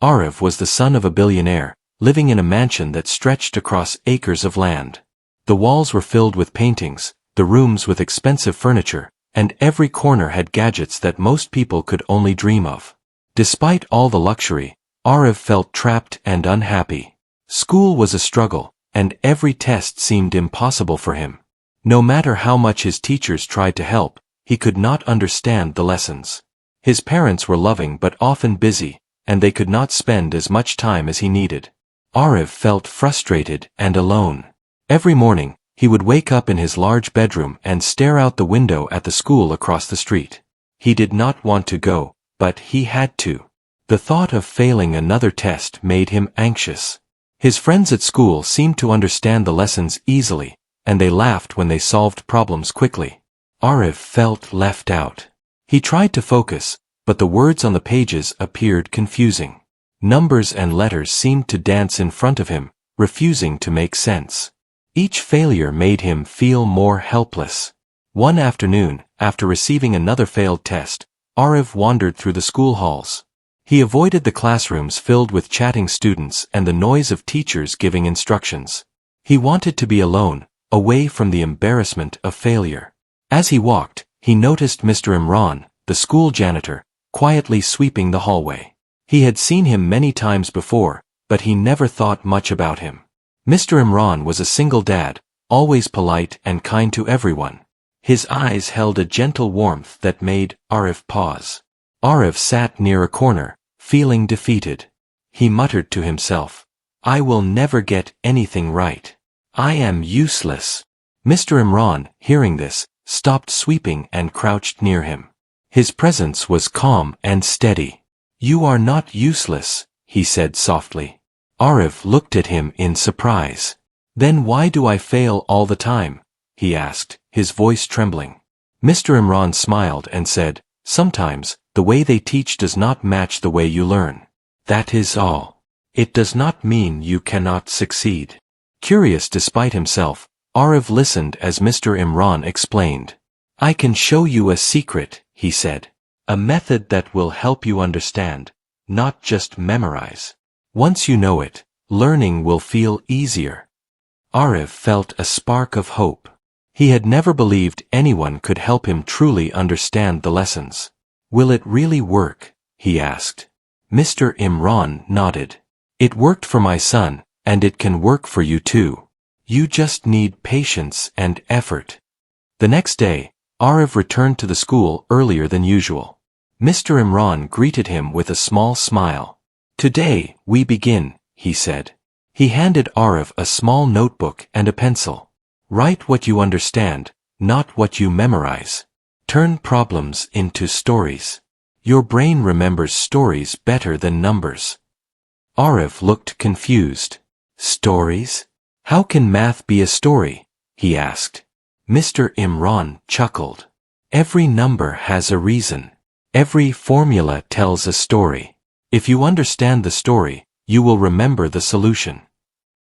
Arif was the son of a billionaire, living in a mansion that stretched across acres of land. The walls were filled with paintings, the rooms with expensive furniture, and every corner had gadgets that most people could only dream of. Despite all the luxury, Arif felt trapped and unhappy. School was a struggle, and every test seemed impossible for him. No matter how much his teachers tried to help, he could not understand the lessons. His parents were loving but often busy, and they could not spend as much time as he needed. Arif felt frustrated and alone. Every morning, he would wake up in his large bedroom and stare out the window at the school across the street. He did not want to go, but he had to. The thought of failing another test made him anxious. His friends at school seemed to understand the lessons easily, and they laughed when they solved problems quickly. Arif felt left out. He tried to focus, but the words on the pages appeared confusing. Numbers and letters seemed to dance in front of him, refusing to make sense. Each failure made him feel more helpless. One afternoon, after receiving another failed test, Arif wandered through the school halls. He avoided the classrooms filled with chatting students and the noise of teachers giving instructions. He wanted to be alone, away from the embarrassment of failure. As he walked, he noticed Mr. Imran, the school janitor, quietly sweeping the hallway. He had seen him many times before, but he never thought much about him. Mr. Imran was a single dad, always polite and kind to everyone. His eyes held a gentle warmth that made Arif pause. Arif sat near a corner, feeling defeated. He muttered to himself, "I will never get anything right. I am useless." Mr. Imran, hearing this, stopped sweeping and crouched near him. His presence was calm and steady. "You are not useless," he said softly. Arif looked at him in surprise. "Then why do I fail all the time?" he asked, his voice trembling. Mr. Imran smiled and said, "Sometimes, the way they teach does not match the way you learn. That is all. It does not mean you cannot succeed." Curious despite himself, Arif listened as Mr. Imran explained. "I can show you a secret," he said. "A method that will help you understand, not just memorize. Once you know it, learning will feel easier." Arif felt a spark of hope. He had never believed anyone could help him truly understand the lessons. "Will it really work?" he asked. Mr. Imran nodded. "It worked for my son, and it can work for you too. You just need patience and effort." The next day, Arif returned to the school earlier than usual. Mr. Imran greeted him with a small smile. "Today, we begin," he said. He handed Arif a small notebook and a pencil. "Write what you understand, not what you memorize. Turn problems into stories. Your brain remembers stories better than numbers." Arif looked confused. "Stories? How can math be a story?" he asked. Mr. Imran chuckled. "Every number has a reason. Every formula tells a story. If you understand the story, you will remember the solution."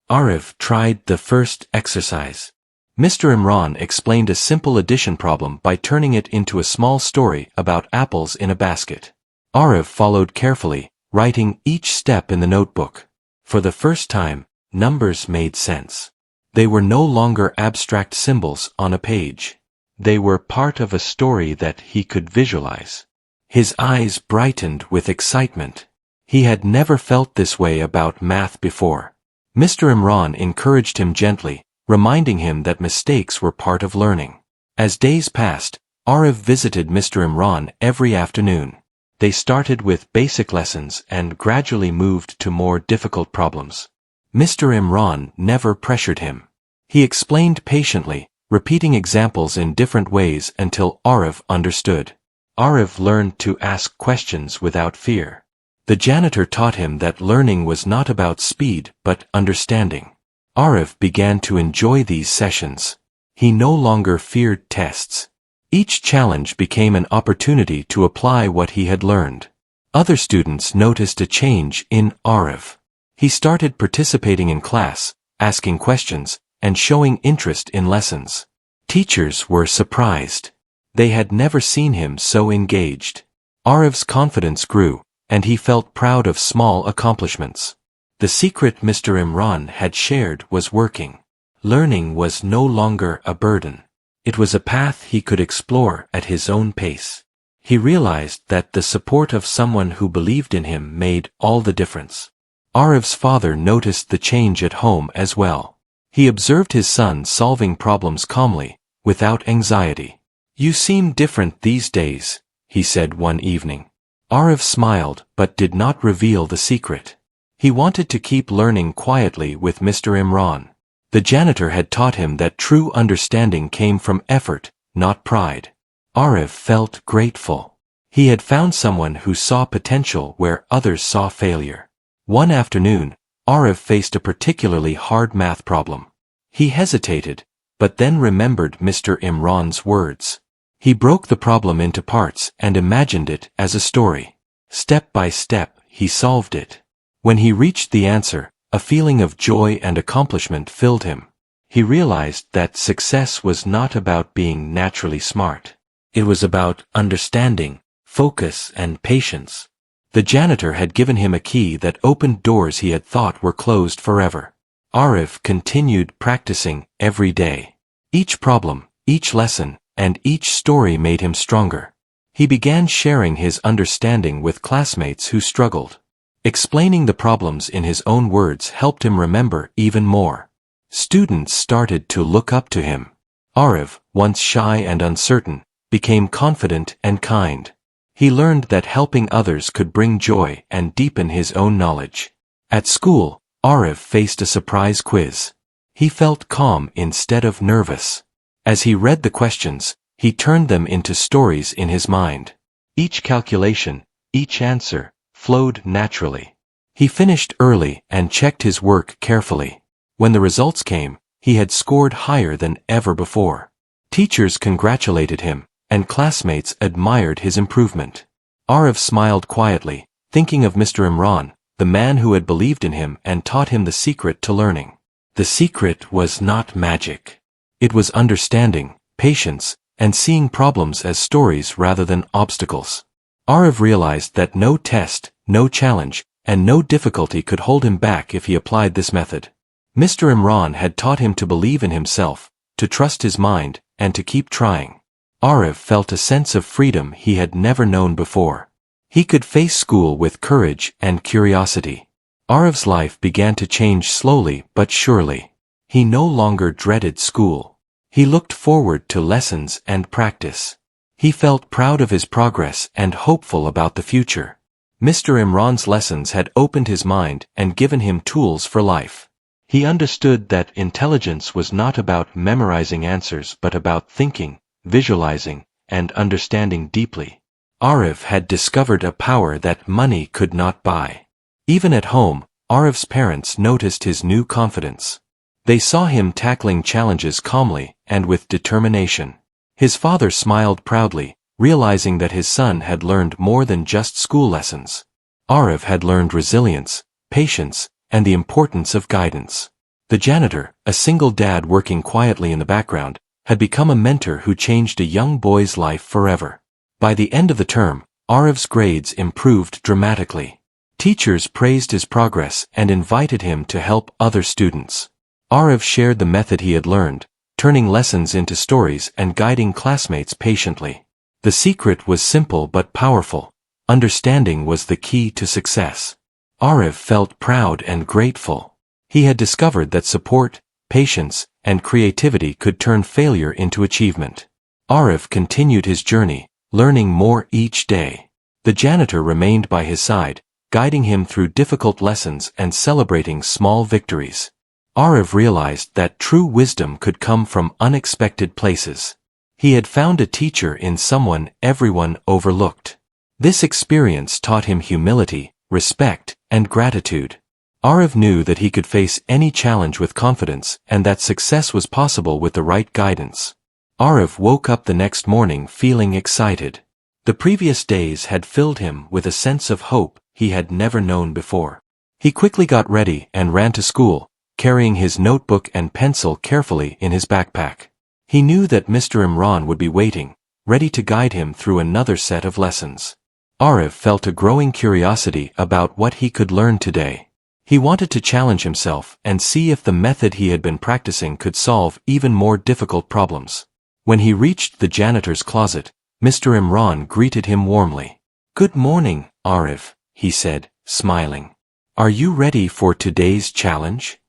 Arif tried the first exercise. Mr. Imran explained a simple addition problem by turning it into a small story about apples in a basket. Arif followed carefully, writing each step in the notebook. For the first time, numbers made sense. They were no longer abstract symbols on a page. They were part of a story that he could visualize. His eyes brightened with excitement. He had never felt this way about math before. Mr. Imran encouraged him gently, reminding him that mistakes were part of learning. As days passed, Arif visited Mr. Imran every afternoon. They started with basic lessons and gradually moved to more difficult problems. Mr. Imran never pressured him. He explained patiently, repeating examples in different ways until Arif understood. Arif learned to ask questions without fear. The janitor taught him that learning was not about speed but understanding. Arif began to enjoy these sessions. He no longer feared tests. Each challenge became an opportunity to apply what he had learned. Other students noticed a change in Arif. He started participating in class, asking questions, and showing interest in lessons. Teachers were surprised. They had never seen him so engaged. Arif's confidence grew, and he felt proud of small accomplishments. The secret Mr. Imran had shared was working. Learning was no longer a burden. It was a path he could explore at his own pace. He realized that the support of someone who believed in him made all the difference. Arif's father noticed the change at home as well. He observed his son solving problems calmly, without anxiety. "You seem different these days," he said one evening. Arif smiled but did not reveal the secret. He wanted to keep learning quietly with Mr. Imran. The janitor had taught him that true understanding came from effort, not pride. Arif felt grateful. He had found someone who saw potential where others saw failure. One afternoon, Arif faced a particularly hard math problem. He hesitated, but then remembered Mr. Imran's words. He broke the problem into parts and imagined it as a story. Step by step, he solved it. When he reached the answer, a feeling of joy and accomplishment filled him. He realized that success was not about being naturally smart. It was about understanding, focus, and patience. The janitor had given him a key that opened doors he had thought were closed forever. Arif continued practicing every day. Each problem, each lesson, and each story made him stronger. He began sharing his understanding with classmates who struggled. Explaining the problems in his own words helped him remember even more. Students started to look up to him. Arif, once shy and uncertain, became confident and kind. He learned that helping others could bring joy and deepen his own knowledge. At school, Arif faced a surprise quiz. He felt calm instead of nervous. As he read the questions, he turned them into stories in his mind. Each calculation, each answer, flowed naturally. He finished early and checked his work carefully. When the results came, he had scored higher than ever before. Teachers congratulated him, and classmates admired his improvement. Arif smiled quietly, thinking of Mr. Imran, the man who had believed in him and taught him the secret to learning. The secret was not magic. It was understanding, patience, and seeing problems as stories rather than obstacles. Arif realized that no test, no challenge, and no difficulty could hold him back if he applied this method. Mr. Imran had taught him to believe in himself, to trust his mind, and to keep trying. Arif felt a sense of freedom he had never known before. He could face school with courage and curiosity. Arif's life began to change slowly but surely. He no longer dreaded school. He looked forward to lessons and practice. He felt proud of his progress and hopeful about the future. Mr. Imran's lessons had opened his mind and given him tools for life. He understood that intelligence was not about memorizing answers but about thinking, visualizing, and understanding deeply. Arif had discovered a power that money could not buy. Even at home, Arif's parents noticed his new confidence. They saw him tackling challenges calmly and with determination. His father smiled proudly, realizing that his son had learned more than just school lessons. Arif had learned resilience, patience, and the importance of guidance. The janitor, a single dad working quietly in the background, had become a mentor who changed a young boy's life forever. By the end of the term, Arif's grades improved dramatically. Teachers praised his progress and invited him to help other students. Arif shared the method he had learned, turning lessons into stories and guiding classmates patiently. The secret was simple but powerful. Understanding was the key to success. Arif felt proud and grateful. He had discovered that support, patience, and creativity could turn failure into achievement. Arif continued his journey, learning more each day. The janitor remained by his side, guiding him through difficult lessons and celebrating small victories. Arif realized that true wisdom could come from unexpected places. He had found a teacher in someone everyone overlooked. This experience taught him humility, respect, and gratitude. Arif knew that he could face any challenge with confidence and that success was possible with the right guidance. Arif woke up the next morning feeling excited. The previous days had filled him with a sense of hope he had never known before. He quickly got ready and ran to school, carrying his notebook and pencil carefully in his backpack. He knew that Mr. Imran would be waiting, ready to guide him through another set of lessons. Arif felt a growing curiosity about what he could learn today. He wanted to challenge himself and see if the method he had been practicing could solve even more difficult problems. When he reached the janitor's closet, Mr. Imran greeted him warmly. "Good morning, Arif," he said, smiling. "Are you ready for today's challenge?"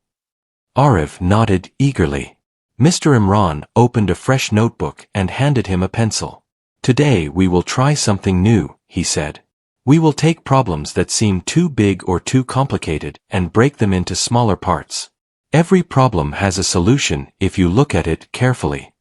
Arif nodded eagerly. Mr. Imran opened a fresh notebook and handed him a pencil. "Today we will try something new," he said. "We will take problems that seem too big or too complicated and break them into smaller parts. Every problem has a solution if you look at it carefully."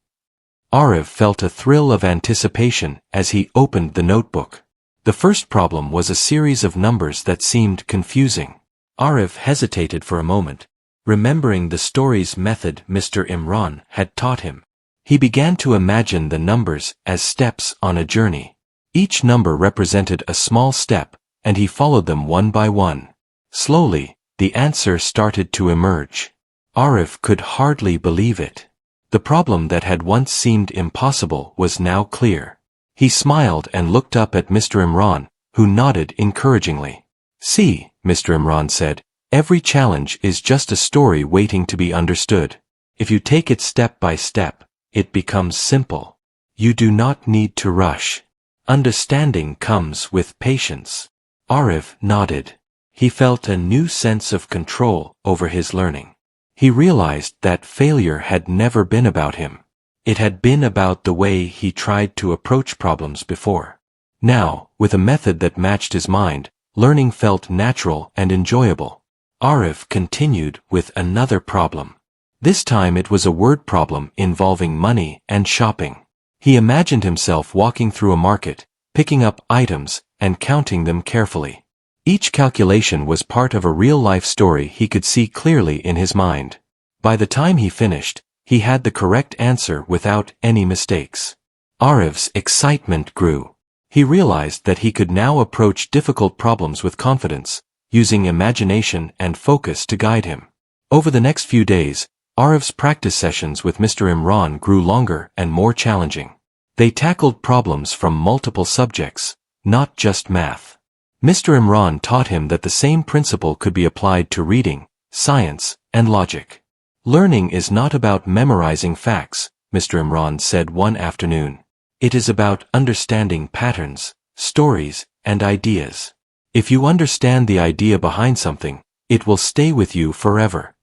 Arif felt a thrill of anticipation as he opened the notebook. The first problem was a series of numbers that seemed confusing. Arif hesitated for a moment, remembering the stories method Mr. Imran had taught him. He began to imagine the numbers as steps on a journey. Each number represented a small step, and he followed them one by one. Slowly, the answer started to emerge. Arif could hardly believe it. The problem that had once seemed impossible was now clear. He smiled and looked up at Mr. Imran, who nodded encouragingly. "See," Mr. Imran said, "every challenge is just a story waiting to be understood. If you take it step by step, it becomes simple. You do not need to rush. Understanding comes with patience." Arif nodded. He felt a new sense of control over his learning. He realized that failure had never been about him. It had been about the way he tried to approach problems before. Now, with a method that matched his mind, learning felt natural and enjoyable. Arif continued with another problem. This time it was a word problem involving money and shopping. He imagined himself walking through a market, picking up items, and counting them carefully. Each calculation was part of a real-life story he could see clearly in his mind. By the time he finished, he had the correct answer without any mistakes. Arif's excitement grew. He realized that he could now approach difficult problems with confidence, using imagination and focus to guide him. Over the next few days, Arif's practice sessions with Mr. Imran grew longer and more challenging. They tackled problems from multiple subjects, not just math. Mr. Imran taught him that the same principle could be applied to reading, science, and logic. "Learning is not about memorizing facts," Mr. Imran said one afternoon. "It is about understanding patterns, stories, and ideas. If you understand the idea behind something, it will stay with you forever."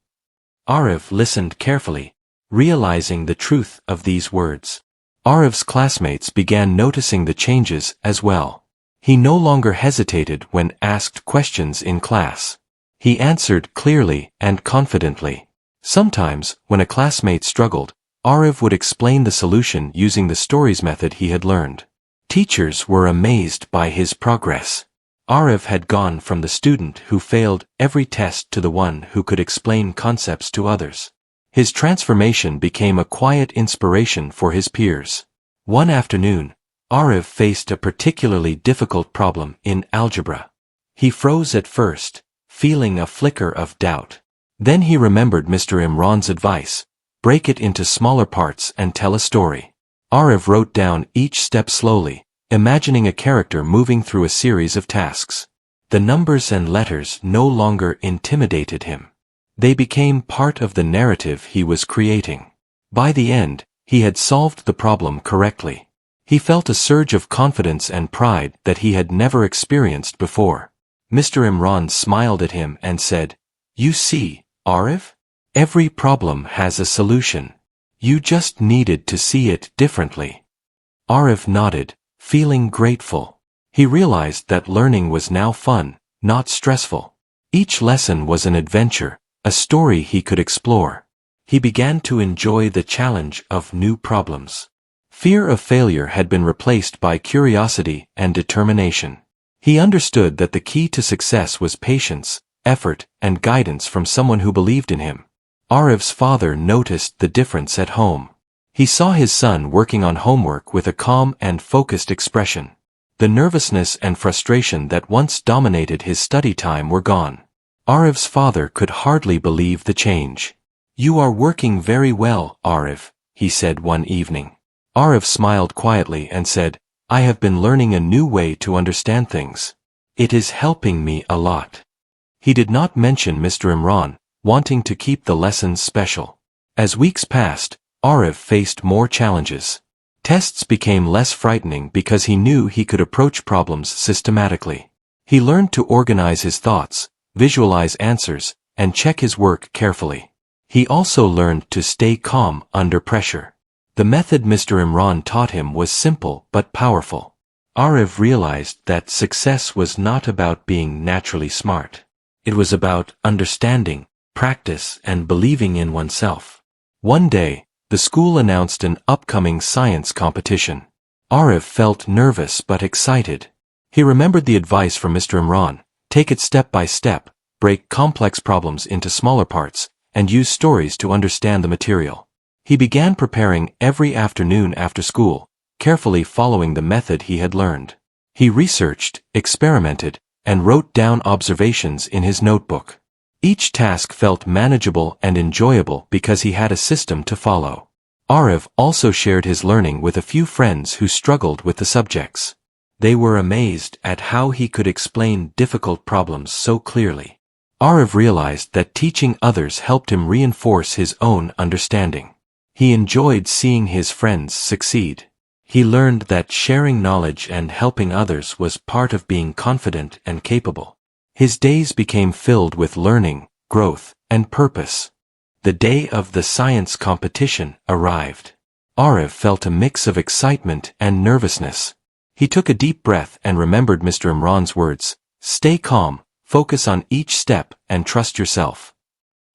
Arif listened carefully, realizing the truth of these words. Arif's classmates began noticing the changes as well. He no longer hesitated when asked questions in class. He answered clearly and confidently. Sometimes, when a classmate struggled, Arif would explain the solution using the stories method he had learned. Teachers were amazed by his progress. Arif had gone from the student who failed every test to the one who could explain concepts to others. His transformation became a quiet inspiration for his peers. One afternoon, Arif faced a particularly difficult problem in algebra. He froze at first, feeling a flicker of doubt. Then he remembered Mr. Imran's advice: break it into smaller parts and tell a story. Arif wrote down each step slowly, imagining a character moving through a series of tasks. The numbers and letters no longer intimidated him. They became part of the narrative he was creating. By the end, he had solved the problem correctly. He felt a surge of confidence and pride that he had never experienced before. Mr. Imran smiled at him and said, "You see, Arif? Every problem has a solution. You just needed to see it differently." Arif nodded, feeling grateful. He realized that learning was now fun, not stressful. Each lesson was an adventure, a story he could explore. He began to enjoy the challenge of new problems. Fear of failure had been replaced by curiosity and determination. He understood that the key to success was patience, effort, and guidance from someone who believed in him. Arif's father noticed the difference at home. He saw his son working on homework with a calm and focused expression. The nervousness and frustration that once dominated his study time were gone. Arif's father could hardly believe the change. "You are working very well, Arif," he said one evening. Arif smiled quietly and said, I have been learning a new way to understand things. It is helping me a lot. He did not mention Mr. Imran, wanting to keep the lessons special. As weeks passed, Arif faced more challenges. Tests became less frightening because he knew he could approach problems systematically. He learned to organize his thoughts, visualize answers, and check his work carefully. He also learned to stay calm under pressure. The method Mr. Imran taught him was simple but powerful. Arif realized that success was not about being naturally smart. It was about understanding, practice, and believing in oneself. One day, the school announced an upcoming science competition. Arif felt nervous but excited. He remembered the advice from Mr. Imran: take it step by step, break complex problems into smaller parts, and use stories to understand the material. He began preparing every afternoon after school, carefully following the method he had learned. He researched, experimented, and wrote down observations in his notebook. Each task felt manageable and enjoyable because he had a system to follow. Arif also shared his learning with a few friends who struggled with the subjects. They were amazed at how he could explain difficult problems so clearly. Arif realized that teaching others helped him reinforce his own understanding. He enjoyed seeing his friends succeed. He learned that sharing knowledge and helping others was part of being confident and capable. His days became filled with learning, growth, and purpose. The day of the science competition arrived. Arif felt a mix of excitement and nervousness. He took a deep breath and remembered Mr. Imran's words: stay calm, focus on each step, and trust yourself.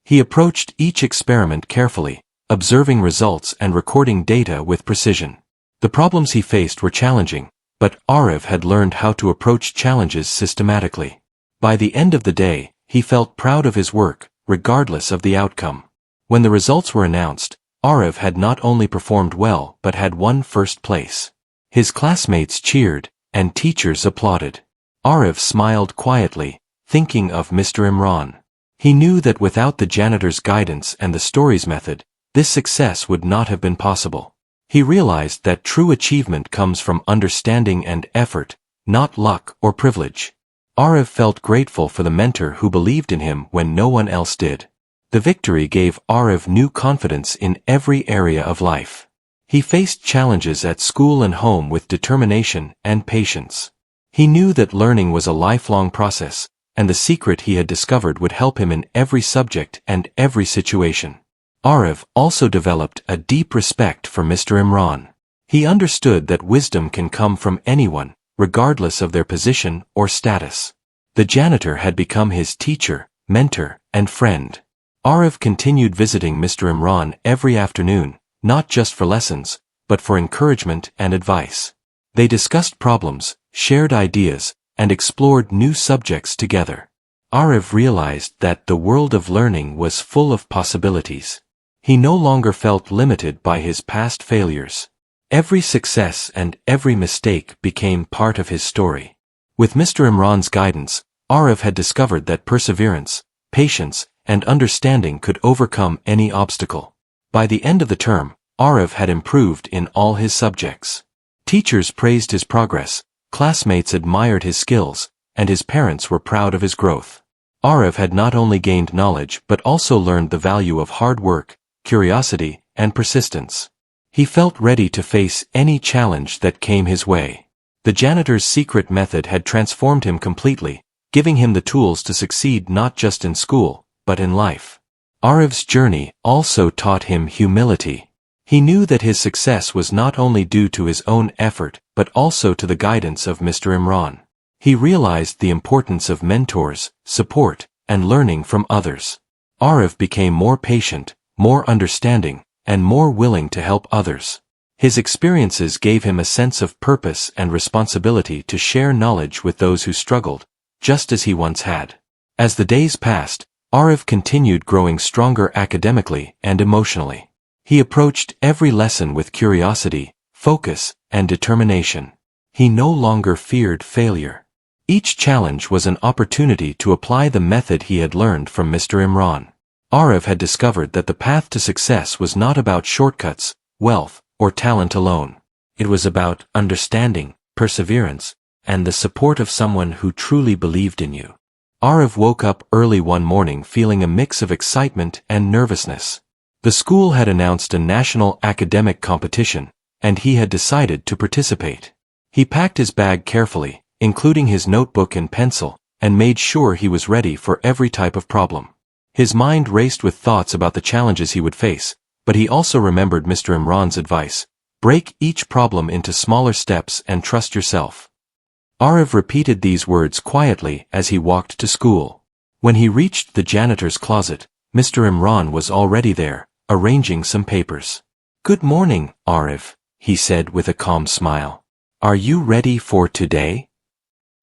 He approached each experiment carefully, observing results and recording data with precision. The problems he faced were challenging, but Arif had learned how to approach challenges systematically. By the end of the day, he felt proud of his work, regardless of the outcome. When the results were announced, Arif had not only performed well but had won first place. His classmates cheered, and teachers applauded. Arif smiled quietly, thinking of Mr. Imran. He knew that without the janitor's guidance and the stories method, this success would not have been possible. He realized that true achievement comes from understanding and effort, not luck or privilege. Arif felt grateful for the mentor who believed in him when no one else did. The victory gave Arif new confidence in every area of life. He faced challenges at school and home with determination and patience. He knew that learning was a lifelong process, and the secret he had discovered would help him in every subject and every situation. Arif also developed a deep respect for Mr. Imran. He understood that wisdom can come from anyone, regardless of their position or status. The janitor had become his teacher, mentor, and friend. Arif continued visiting Mr. Imran every afternoon, not just for lessons, but for encouragement and advice. They discussed problems, shared ideas, and explored new subjects together. Arif realized that the world of learning was full of possibilities. He no longer felt limited by his past failures. Every success and every mistake became part of his story. With Mr. Imran's guidance, Arif had discovered that perseverance, patience, and understanding could overcome any obstacle. By the end of the term, Arif had improved in all his subjects. Teachers praised his progress, classmates admired his skills, and his parents were proud of his growth. Arif had not only gained knowledge but also learned the value of hard work, curiosity, and persistence. He felt ready to face any challenge that came his way. The janitor's secret method had transformed him completely, giving him the tools to succeed not just in school, but in life. Arif's journey also taught him humility. He knew that his success was not only due to his own effort, but also to the guidance of Mr. Imran. He realized the importance of mentors, support, and learning from others. Arif became more patient, more understanding, and more willing to help others. His experiences gave him a sense of purpose and responsibility to share knowledge with those who struggled, just as he once had. As the days passed, Arif continued growing stronger academically and emotionally. He approached every lesson with curiosity, focus, and determination. He no longer feared failure. Each challenge was an opportunity to apply the method he had learned from Mr. Imran. Arif had discovered that the path to success was not about shortcuts, wealth, or talent alone. It was about understanding, perseverance, and the support of someone who truly believed in you. Arav woke up early one morning feeling a mix of excitement and nervousness. The school had announced a national academic competition, and he had decided to participate. He packed his bag carefully, including his notebook and pencil, and made sure he was ready for every type of problem. His mind raced with thoughts about the challenges he would face, but he also remembered Mr. Imran's advice: break each problem into smaller steps and trust yourself. Arav repeated these words quietly as he walked to school. When he reached the janitor's closet, Mr. Imran was already there, arranging some papers. "Good morning, Arav," he said with a calm smile. "Are you ready for today?"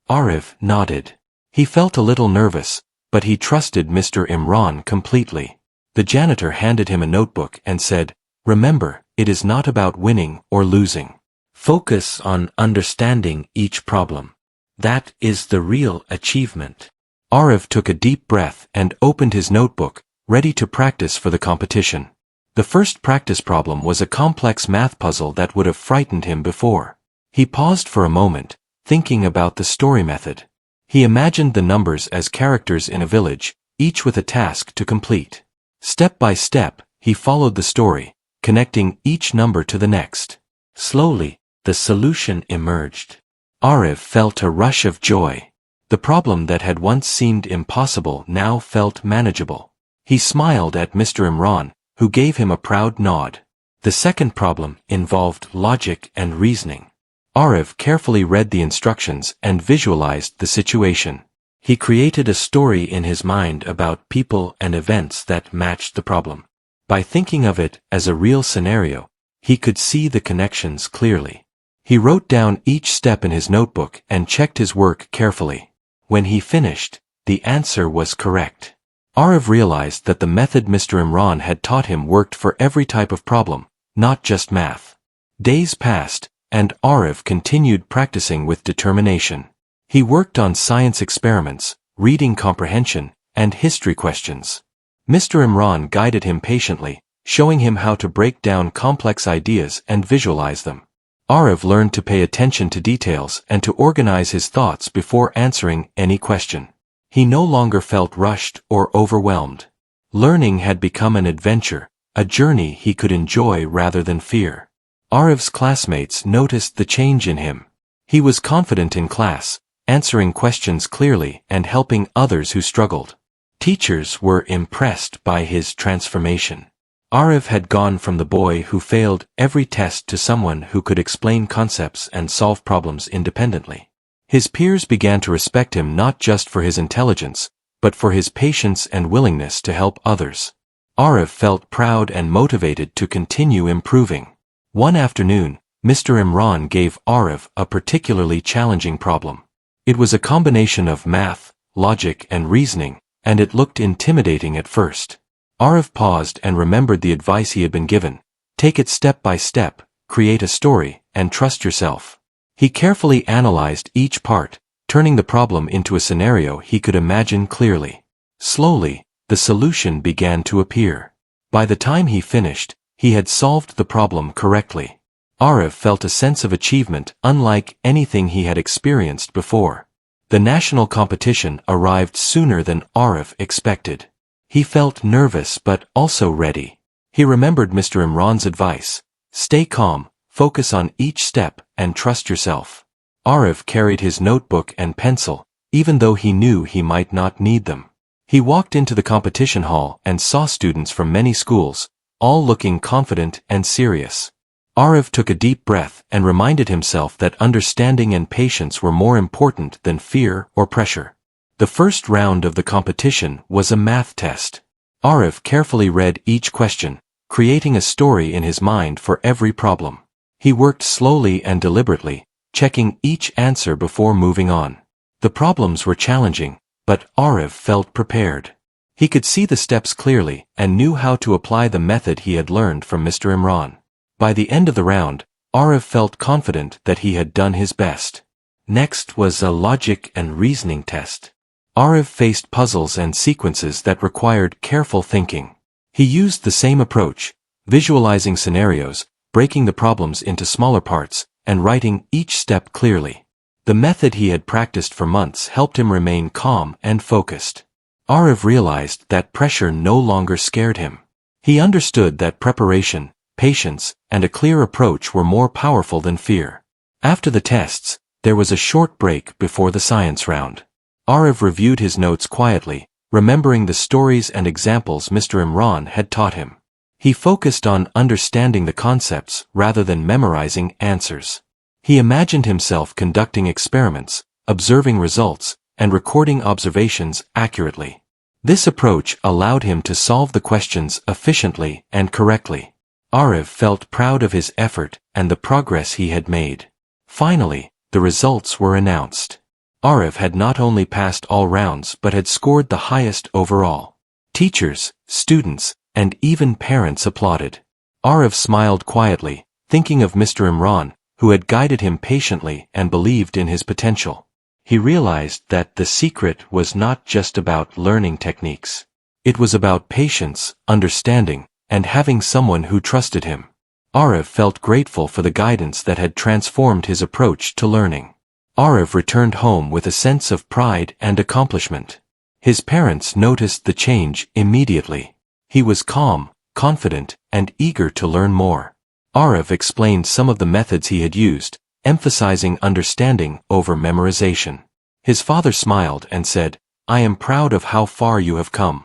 Arav nodded. He felt a little nervous, but he trusted Mr. Imran completely. The janitor handed him a notebook and said, "Remember, it is not about winning or losing. Focus on understanding each problem. That is the real achievement." Arav took a deep breath and opened his notebook, ready to practice for the competition. The first practice problem was a complex math puzzle that would have frightened him before. He paused for a moment, thinking about the story method. He imagined the numbers as characters in a village, each with a task to complete. Step by step, he followed the story, connecting each number to the next. Slowly, the solution emerged. Arav felt a rush of joy. The problem that had once seemed impossible now felt manageable. He smiled at Mr. Imran, who gave him a proud nod. The second problem involved logic and reasoning. Arav carefully read the instructions and visualized the situation. He created a story in his mind about people and events that matched the problem. By thinking of it as a real scenario, he could see the connections clearly. He wrote down each step in his notebook and checked his work carefully. When he finished, the answer was correct. Arav realized that the method Mr. Imran had taught him worked for every type of problem, not just math. Days passed, and Arav continued practicing with determination. He worked on science experiments, reading comprehension, and history questions. Mr. Imran guided him patiently, showing him how to break down complex ideas and visualize them. Arav learned to pay attention to details and to organize his thoughts before answering any question. He no longer felt rushed or overwhelmed. Learning had become an adventure, a journey he could enjoy rather than fear. Arav's classmates noticed the change in him. He was confident in class, answering questions clearly and helping others who struggled. Teachers were impressed by his transformation. Arav had gone from the boy who failed every test to someone who could explain concepts and solve problems independently. His peers began to respect him not just for his intelligence, but for his patience and willingness to help others. Arav felt proud and motivated to continue improving. One afternoon, Mr. Imran gave Arav a particularly challenging problem. It was a combination of math, logic, and reasoning, and it looked intimidating at first. Arav paused and remembered the advice he had been given: take it step by step, create a story, and trust yourself. He carefully analyzed each part, turning the problem into a scenario he could imagine clearly. Slowly, the solution began to appear. By the time he finished, he had solved the problem correctly. Arav felt a sense of achievement unlike anything he had experienced before. The national competition arrived sooner than Arav expected. He felt nervous but also ready. He remembered Mr. Imran's advice: stay calm, focus on each step, and trust yourself. Arav carried his notebook and pencil, even though he knew he might not need them. He walked into the competition hall and saw students from many schools, all looking confident and serious. Arav took a deep breath and reminded himself that understanding and patience were more important than fear or pressure. The first round of the competition was a math test. Arav carefully read each question, creating a story in his mind for every problem. He worked slowly and deliberately, checking each answer before moving on. The problems were challenging, but Arav felt prepared. He could see the steps clearly and knew how to apply the method he had learned from Mr. Imran. By the end of the round, Arav felt confident that he had done his best. Next was a logic and reasoning test. Arav faced puzzles and sequences that required careful thinking. He used the same approach, visualizing scenarios, breaking the problems into smaller parts, and writing each step clearly. The method he had practiced for months helped him remain calm and focused. Arav realized that pressure no longer scared him. He understood that preparation, patience, and a clear approach were more powerful than fear. After the tests, there was a short break before the science round. Arav reviewed his notes quietly, remembering the stories and examples Mr. Imran had taught him. He focused on understanding the concepts rather than memorizing answers. He imagined himself conducting experiments, observing results, and recording observations accurately. This approach allowed him to solve the questions efficiently and correctly. Arav felt proud of his effort and the progress he had made. Finally, the results were announced. Arav had not only passed all rounds but had scored the highest overall. Teachers, students, and even parents applauded. Arav smiled quietly, thinking of Mr. Imran, who had guided him patiently and believed in his potential. He realized that the secret was not just about learning techniques. It was about patience, understanding, and having someone who trusted him. Arav felt grateful for the guidance that had transformed his approach to learning. Arav returned home with a sense of pride and accomplishment. His parents noticed the change immediately. He was calm, confident, and eager to learn more. Arav explained some of the methods he had used, emphasizing understanding over memorization. His father smiled and said, "I am proud of how far you have come."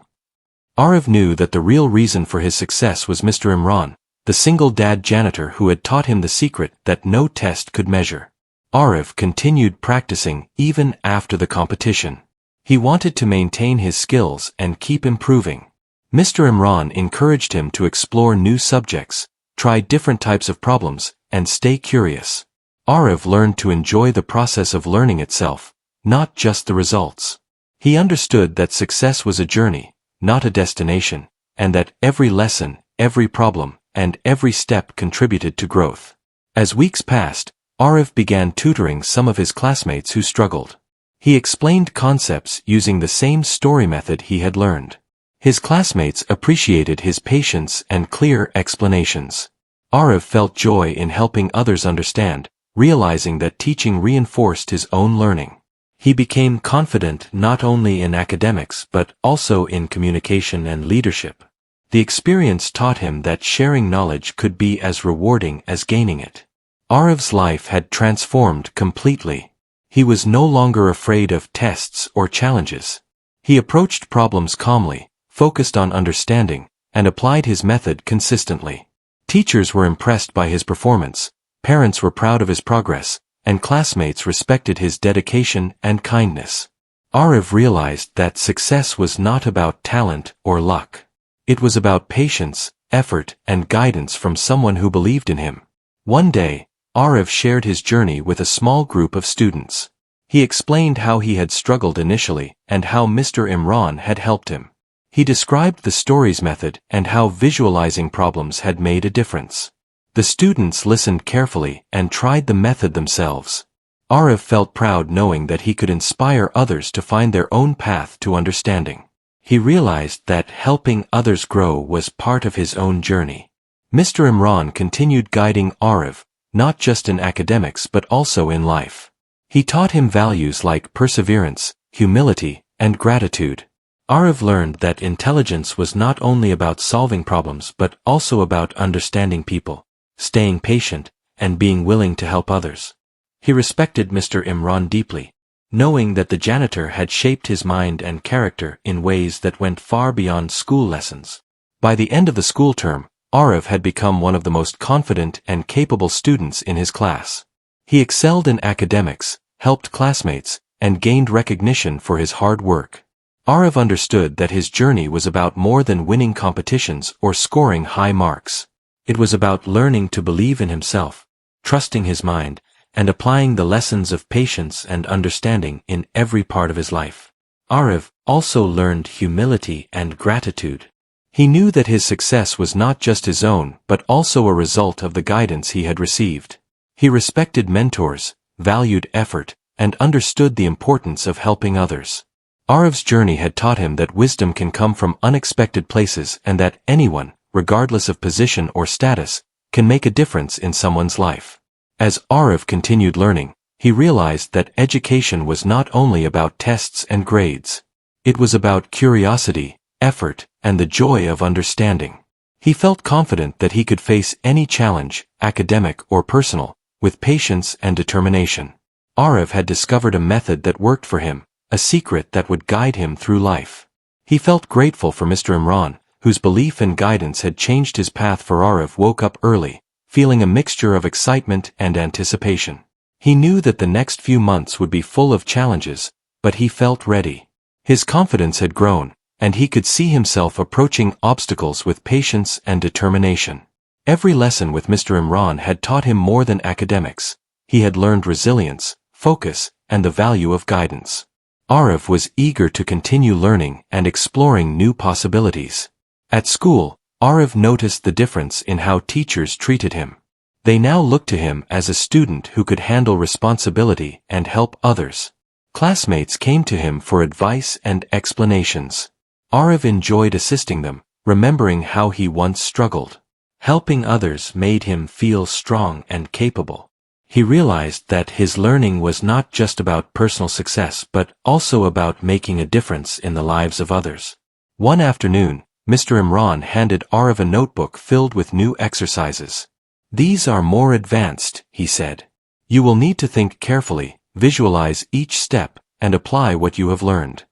Arav knew that the real reason for his success was Mr. Imran, the single dad janitor who had taught him the secret that no test could measure. Arav continued practicing even after the competition. He wanted to maintain his skills and keep improving. Mr. Imran encouraged him to explore new subjects, try different types of problems, and stay curious. Arav learned to enjoy the process of learning itself, not just the results. He understood that success was a journey, not a destination, and that every lesson, every problem, and every step contributed to growth. As weeks passed, Arav began tutoring some of his classmates who struggled. He explained concepts using the same story method he had learned. His classmates appreciated his patience and clear explanations. Arav felt joy in helping others understand, realizing that teaching reinforced his own learning. He became confident not only in academics but also in communication and leadership. The experience taught him that sharing knowledge could be as rewarding as gaining it. Arav's life had transformed completely. He was no longer afraid of tests or challenges. He approached problems calmly, focused on understanding, and applied his method consistently. Teachers were impressed by his performance, parents were proud of his progress, and classmates respected his dedication and kindness. Arav realized that success was not about talent or luck. It was about patience, effort, and guidance from someone who believed in him. One day, Arav shared his journey with a small group of students. He explained how he had struggled initially and how Mr. Imran had helped him. He described the stories method and how visualizing problems had made a difference. The students listened carefully and tried the method themselves. Arav felt proud knowing that he could inspire others to find their own path to understanding. He realized that helping others grow was part of his own journey. Mr. Imran continued guiding Arav, not just in academics but also in life. He taught him values like perseverance, humility, and gratitude. Arav learned that intelligence was not only about solving problems but also about understanding people, staying patient, and being willing to help others. He respected Mr. Imran deeply, knowing that the janitor had shaped his mind and character in ways that went far beyond school lessons. By the end of the school term, Arav had become one of the most confident and capable students in his class. He excelled in academics, helped classmates, and gained recognition for his hard work. Arav understood that his journey was about more than winning competitions or scoring high marks. It was about learning to believe in himself, trusting his mind, and applying the lessons of patience and understanding in every part of his life. Arav also learned humility and gratitude. He knew that his success was not just his own but also a result of the guidance he had received. He respected mentors, valued effort, and understood the importance of helping others. Arav's journey had taught him that wisdom can come from unexpected places and that anyone, regardless of position or status, can make a difference in someone's life. As Arav continued learning, he realized that education was not only about tests and grades. It was about curiosity, effort, and the joy of understanding. He felt confident that he could face any challenge, academic or personal, with patience and determination. Arav had discovered a method that worked for him, a secret that would guide him through life. He felt grateful for Mr. Imran, whose belief and guidance had changed his path. For Arav woke up early, feeling a mixture of excitement and anticipation. He knew that the next few months would be full of challenges, but he felt ready. His confidence had grown, and he could see himself approaching obstacles with patience and determination. Every lesson with Mr. Imran had taught him more than academics. He had learned resilience, focus, and the value of guidance. Arav was eager to continue learning and exploring new possibilities. At school, Arav noticed the difference in how teachers treated him. They now looked to him as a student who could handle responsibility and help others. Classmates came to him for advice and explanations. Arav enjoyed assisting them, remembering how he once struggled. Helping others made him feel strong and capable. He realized that his learning was not just about personal success but also about making a difference in the lives of others. One afternoon, Mr. Imran handed Arav a notebook filled with new exercises. "These are more advanced," he said. "You will need to think carefully, visualize each step, and apply what you have learned."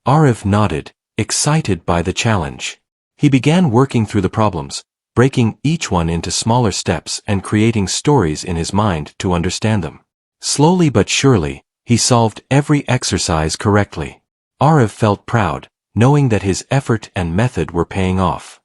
Arav nodded, excited by the challenge. He began working through the problems, breaking each one into smaller steps and creating stories in his mind to understand them. Slowly but surely, he solved every exercise correctly. Arav felt proud, knowing that his effort and method were paying off.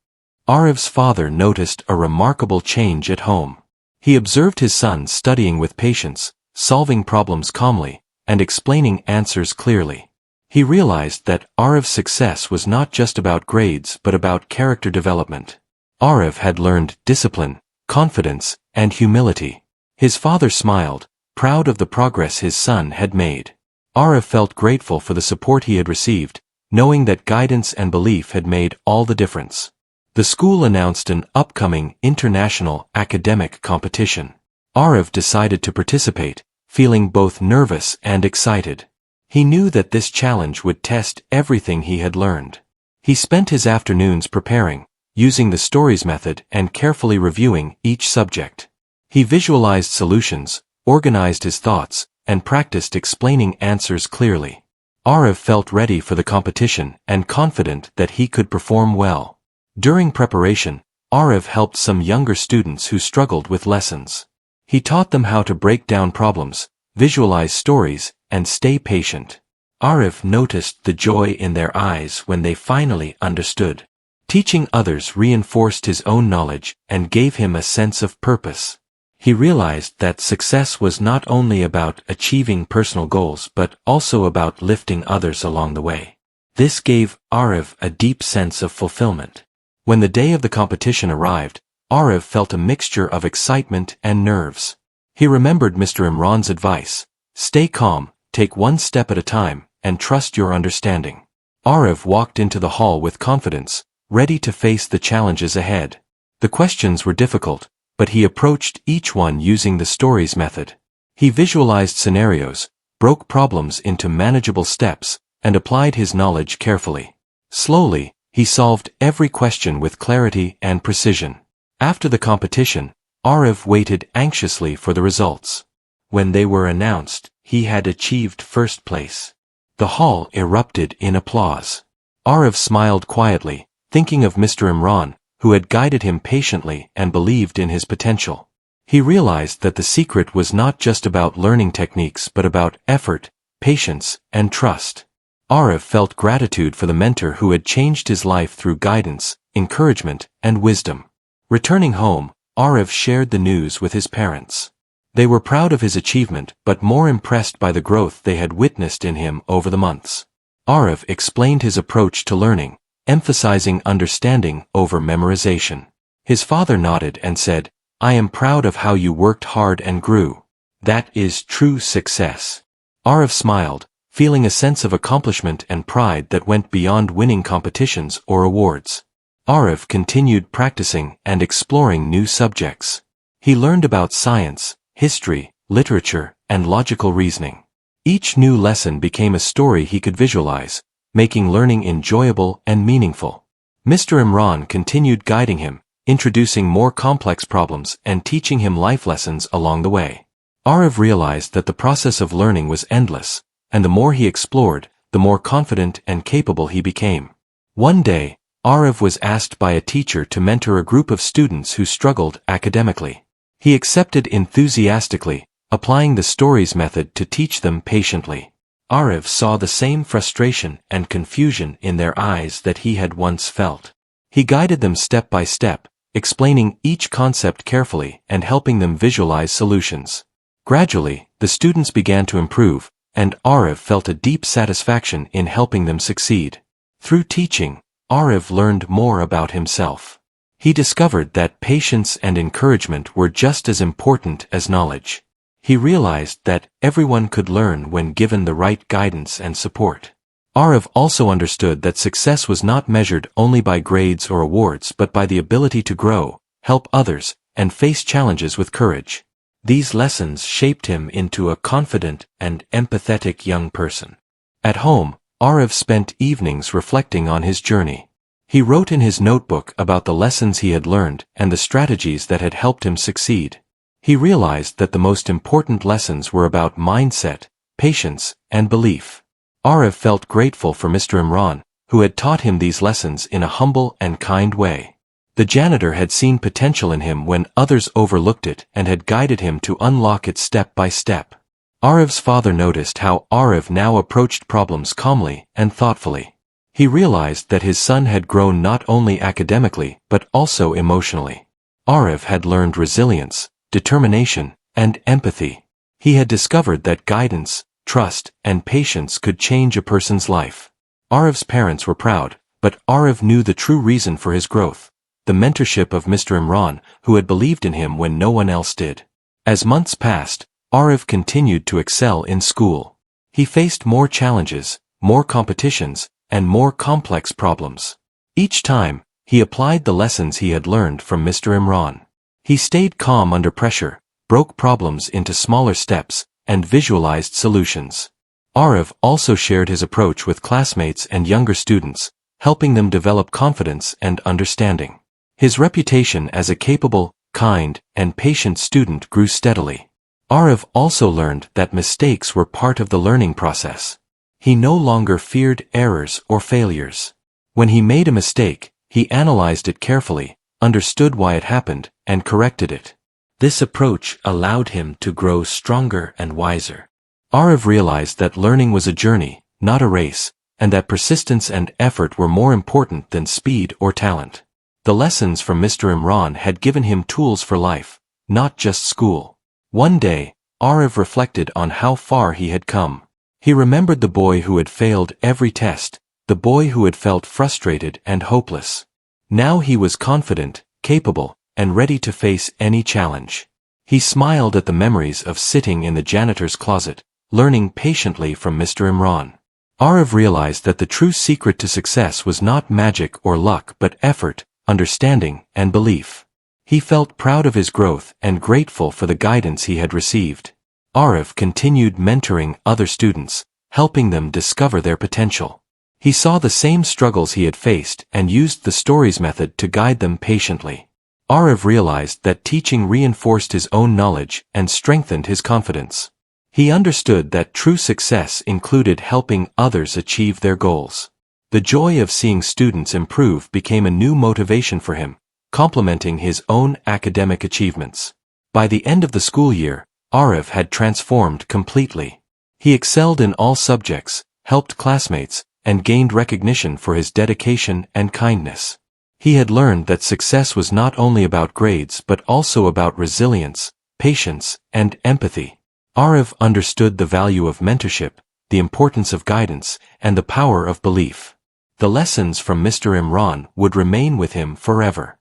Arav's father noticed a remarkable change at home. He observed his son studying with patience, solving problems calmly, and explaining answers clearly. He realized that Arav's success was not just about grades but about character development. Arav had learned discipline, confidence, and humility. His father smiled, proud of the progress his son had made. Arav felt grateful for the support he had received, knowing that guidance and belief had made all the difference. The school announced an upcoming international academic competition. Arav decided to participate, feeling both nervous and excited. He knew that this challenge would test everything he had learned. He spent his afternoons preparing, using the stories method and carefully reviewing each subject. He visualized solutions, organized his thoughts, and practiced explaining answers clearly. Arav felt ready for the competition and confident that he could perform well. During preparation, Arav helped some younger students who struggled with lessons. He taught them how to break down problems, visualize stories, and stay patient. Arav noticed the joy in their eyes when they finally understood. Teaching others reinforced his own knowledge and gave him a sense of purpose. He realized that success was not only about achieving personal goals but also about lifting others along the way. This gave Arav a deep sense of fulfillment. When the day of the competition arrived, Arav felt a mixture of excitement and nerves. He remembered Mr. Imran's advice: stay calm, take one step at a time, and trust your understanding. Arav walked into the hall with confidence, ready to face the challenges ahead. The questions were difficult, but he approached each one using the stories method. He visualized scenarios, broke problems into manageable steps, and applied his knowledge carefully. Slowly, he solved every question with clarity and precision. After the competition, Arav waited anxiously for the results. When they were announced, he had achieved first place. The hall erupted in applause. Arav smiled quietly, thinking of Mr. Imran, who had guided him patiently and believed in his potential. He realized that the secret was not just about learning techniques but about effort, patience, and trust. Arav felt gratitude for the mentor who had changed his life through guidance, encouragement, and wisdom. Returning home, Arav shared the news with his parents. They were proud of his achievement but more impressed by the growth they had witnessed in him over the months. Arav explained his approach to learning, emphasizing understanding over memorization. His father nodded and said, "I am proud of how you worked hard and grew. That is true success." Arav smiled, feeling a sense of accomplishment and pride that went beyond winning competitions or awards. Arav continued practicing and exploring new subjects. He learned about science, history, literature, and logical reasoning. Each new lesson became a story he could visualize, making learning enjoyable and meaningful. Mr. Imran continued guiding him, introducing more complex problems and teaching him life lessons along the way. Arav realized that the process of learning was endless, and the more he explored, the more confident and capable he became. One day, Arav was asked by a teacher to mentor a group of students who struggled academically. He accepted enthusiastically, applying the stories method to teach them patiently. Arav saw the same frustration and confusion in their eyes that he had once felt. He guided them step by step, explaining each concept carefully and helping them visualize solutions. Gradually, the students began to improve, and Arav felt a deep satisfaction in helping them succeed. Through teaching, Arav learned more about himself. He discovered that patience and encouragement were just as important as knowledge. He realized that everyone could learn when given the right guidance and support. Arav also understood that success was not measured only by grades or awards but by the ability to grow, help others, and face challenges with courage. These lessons shaped him into a confident and empathetic young person. At home, Arav spent evenings reflecting on his journey. He wrote in his notebook about the lessons he had learned and the strategies that had helped him succeed. He realized that the most important lessons were about mindset, patience, and belief. Arav felt grateful for Mr. Imran, who had taught him these lessons in a humble and kind way. The janitor had seen potential in him when others overlooked it and had guided him to unlock it step by step. Arav's father noticed how Arav now approached problems calmly and thoughtfully. He realized that his son had grown not only academically but also emotionally. Arav had learned resilience, determination, and empathy. He had discovered that guidance, trust, and patience could change a person's life. Arav's parents were proud, but Arav knew the true reason for his growth: the mentorship of Mr. Imran, who had believed in him when no one else did. As months passed, Arav continued to excel in school. He faced more challenges, more competitions, and more complex problems. Each time, he applied the lessons he had learned from Mr. Imran. He stayed calm under pressure, broke problems into smaller steps, and visualized solutions. Arav also shared his approach with classmates and younger students, helping them develop confidence and understanding. His reputation as a capable, kind, and patient student grew steadily. Arav also learned that mistakes were part of the learning process. He no longer feared errors or failures. When he made a mistake, he analyzed it carefully, understood why it happened, and corrected it. This approach allowed him to grow stronger and wiser. Arav realized that learning was a journey, not a race, and that persistence and effort were more important than speed or talent. The lessons from Mr. Imran had given him tools for life, not just school. One day, Arav reflected on how far he had come. He remembered the boy who had failed every test, the boy who had felt frustrated and hopeless. Now he was confident, capable, and ready to face any challenge. He smiled at the memories of sitting in the janitor's closet, learning patiently from Mr. Imran. Arav realized that the true secret to success was not magic or luck but effort, understanding, and belief. He felt proud of his growth and grateful for the guidance he had received. Arav continued mentoring other students, helping them discover their potential. He saw the same struggles he had faced and used the stories method to guide them patiently. Arav realized that teaching reinforced his own knowledge and strengthened his confidence. He understood that true success included helping others achieve their goals. The joy of seeing students improve became a new motivation for him, complementing his own academic achievements. By the end of the school year, Arav had transformed completely. He excelled in all subjects, helped classmates, and gained recognition for his dedication and kindness. He had learned that success was not only about grades but also about resilience, patience, and empathy. Arav understood the value of mentorship, the importance of guidance, and the power of belief. The lessons from Mr. Imran would remain with him forever.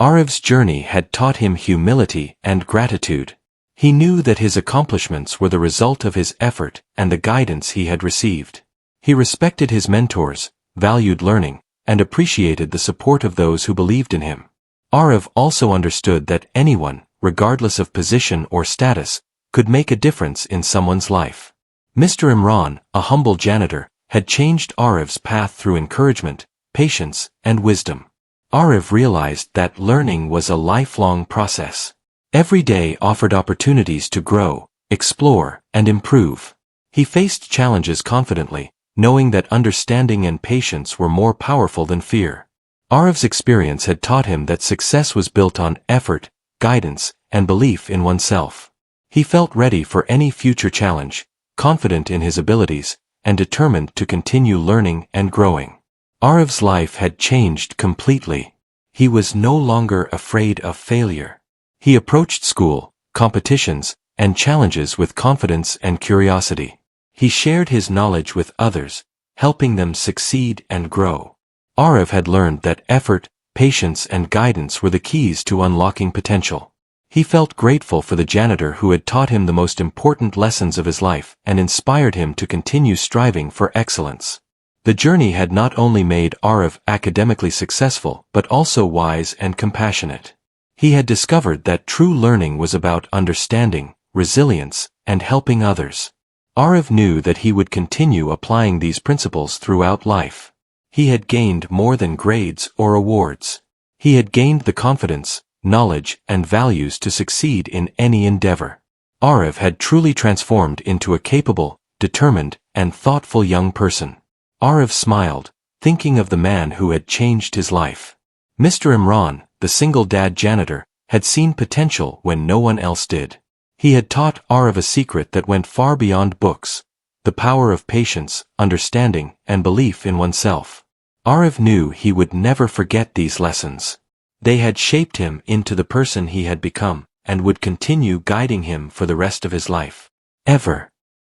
Arav's journey had taught him humility and gratitude. He knew that his accomplishments were the result of his effort and the guidance he had received. He respected his mentors, valued learning, and appreciated the support of those who believed in him. Arav also understood that anyone, regardless of position or status, could make a difference in someone's life. Mr. Imran, a humble janitor, had changed Arif's path through encouragement, patience, and wisdom. Arif realized that learning was a lifelong process. Every day offered opportunities to grow, explore, and improve. He faced challenges confidently, knowing that understanding and patience were more powerful than fear. Arif's experience had taught him that success was built on effort, guidance, and belief in oneself. He felt ready for any future challenge, confident in his abilities, and determined to continue learning and growing. Arif's life had changed completely. He was no longer afraid of failure. He approached school, competitions, and challenges with confidence and curiosity. He shared his knowledge with others, helping them succeed and grow. Arif had learned that effort, patience, and guidance were the keys to unlocking potential. He felt grateful for the janitor who had taught him the most important lessons of his life and inspired him to continue striving for excellence. The journey had not only made Arif academically successful but also wise and compassionate. He had discovered that true learning was about understanding, resilience, and helping others. Arif knew that he would continue applying these principles throughout life. He had gained more than grades or awards. He had gained the confidence, knowledge, and values to succeed in any endeavor. Arif had truly transformed into a capable, determined, and thoughtful young person. Arif smiled, thinking of the man who had changed his life. Mr. Imran, the single dad janitor, had seen potential when no one else did. He had taught Arif a secret that went far beyond books: the power of patience, understanding, and belief in oneself. Arif knew he would never forget these lessons. They had shaped him into the person he had become, and would continue guiding him for the rest of his life. Ever.